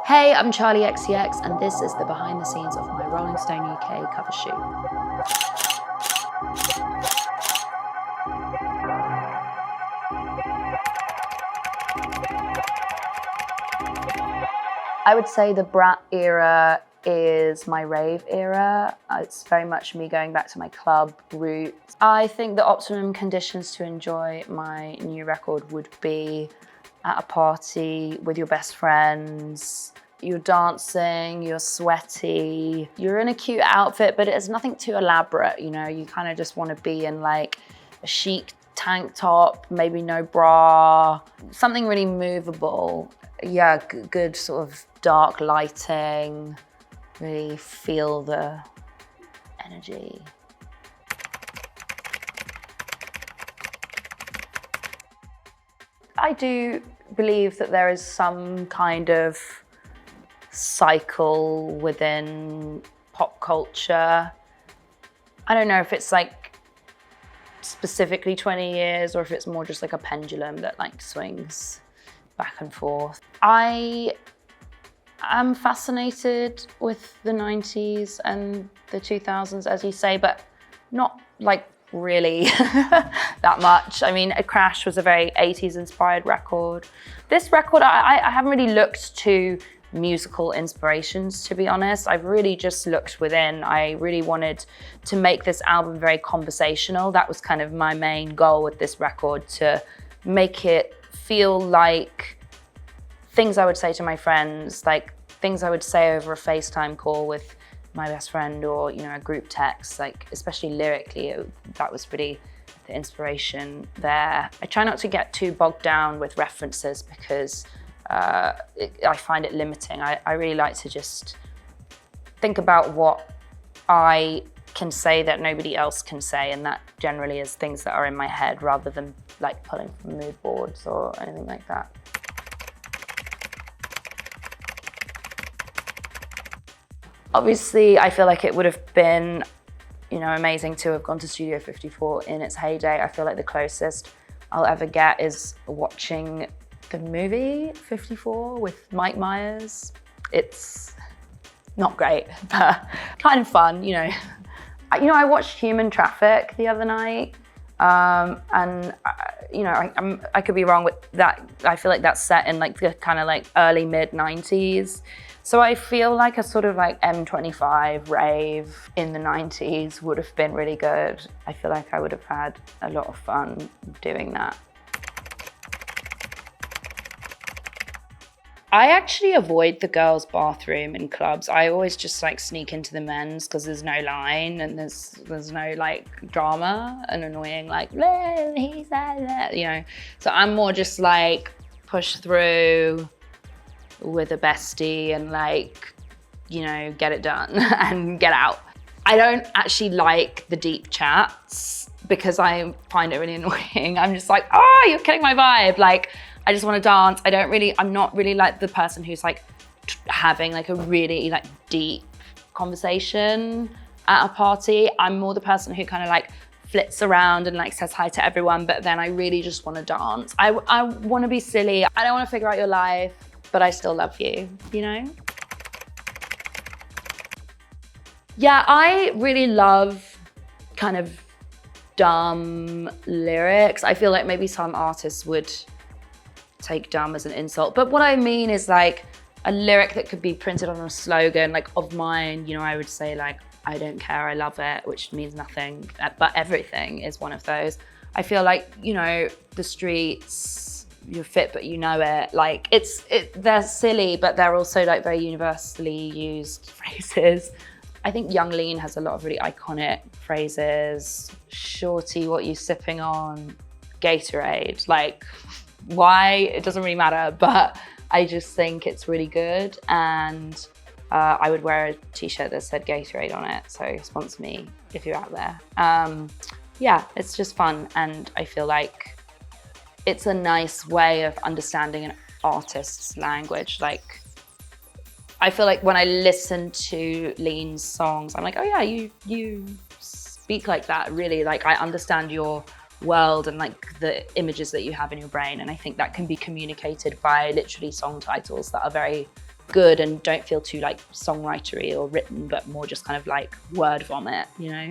Hey, I'm Charli XCX, and this is the behind the scenes of my Rolling Stone UK cover shoot. I would say the Brat era is my rave era. It's very much me going back to my club roots. I think the optimum conditions to enjoy my new record would be at a party with your best friends. You're dancing, you're sweaty, you're in a cute outfit, but it's nothing too elaborate, you know? You kind of just want to be in like a chic tank top, maybe no bra, something really movable. Yeah, good sort of dark lighting, really feel the energy. I do believe that there is some kind of cycle within pop culture. I don't know if it's like specifically 20 years or if it's more just like a pendulum that like swings back and forth. I am fascinated with the 90s and the 2000s, as you say, but not like really that much. I mean, A Crash was a very 80s inspired record. This record, I haven't really looked to musical inspirations, to be honest. I've really just looked within. I really wanted to make this album very conversational. That was kind of my main goal with this record, to make it feel like things I would say to my friends, like things I would say over a FaceTime call with my best friend, or, you know, a group text, like especially lyrically, that was really the inspiration there. I try not to get too bogged down with references because I find it limiting. I really like to just think about what I can say that nobody else can say, and that generally is things that are in my head rather than like pulling from mood boards or anything like that. Obviously, I feel like it would have been, you know, amazing to have gone to Studio 54 in its heyday. I feel like the closest I'll ever get is watching the movie 54 with Mike Myers. It's not great, but kind of fun, you know. I watched Human Traffic the other night, and you know, I could be wrong with that. I feel like that's set in like the kind of like early mid 90s. So I feel like a sort of like M25 rave in the 90s would have been really good. I feel like I would have had a lot of fun doing that. I actually avoid the girls' bathroom in clubs. I always just like sneak into the men's because there's no line and there's no like drama and annoying like, he said that, you know. So I'm more just like push through with a bestie and like, you know, get it done and get out. I don't actually like the deep chats because I find it really annoying. I'm just like, oh, you're killing my vibe. Like, I just want to dance. I'm not really like the person who's like having like a really like deep conversation at a party. I'm more the person who kind of like flits around and like says hi to everyone, but then I really just want to dance. I want to be silly. I don't want to figure out your life, but I still love you, you know? Yeah, I really love kind of dumb lyrics. I feel like maybe some artists would take dumb as an insult, but what I mean is like a lyric that could be printed on a slogan, like of mine, you know, I would say like, I don't care, I love it, which means nothing, but everything is one of those. I feel like, you know, the streets, you're fit, but you know it. Like they're silly, but they're also like very universally used phrases. I think Young Lean has a lot of really iconic phrases. Shorty, what you sipping on? Gatorade. Like, why? It doesn't really matter, but I just think it's really good. And I would wear a t-shirt that said Gatorade on it. So sponsor me if you're out there. Yeah, it's just fun. And I feel like it's a nice way of understanding an artist's language. Like, I feel like when I listen to Lean's songs, I'm like, oh yeah, you speak like that, really. Like, I understand your world and like the images that you have in your brain. And I think that can be communicated by literally song titles that are very good and don't feel too like songwritery or written, but more just kind of like word vomit, you know?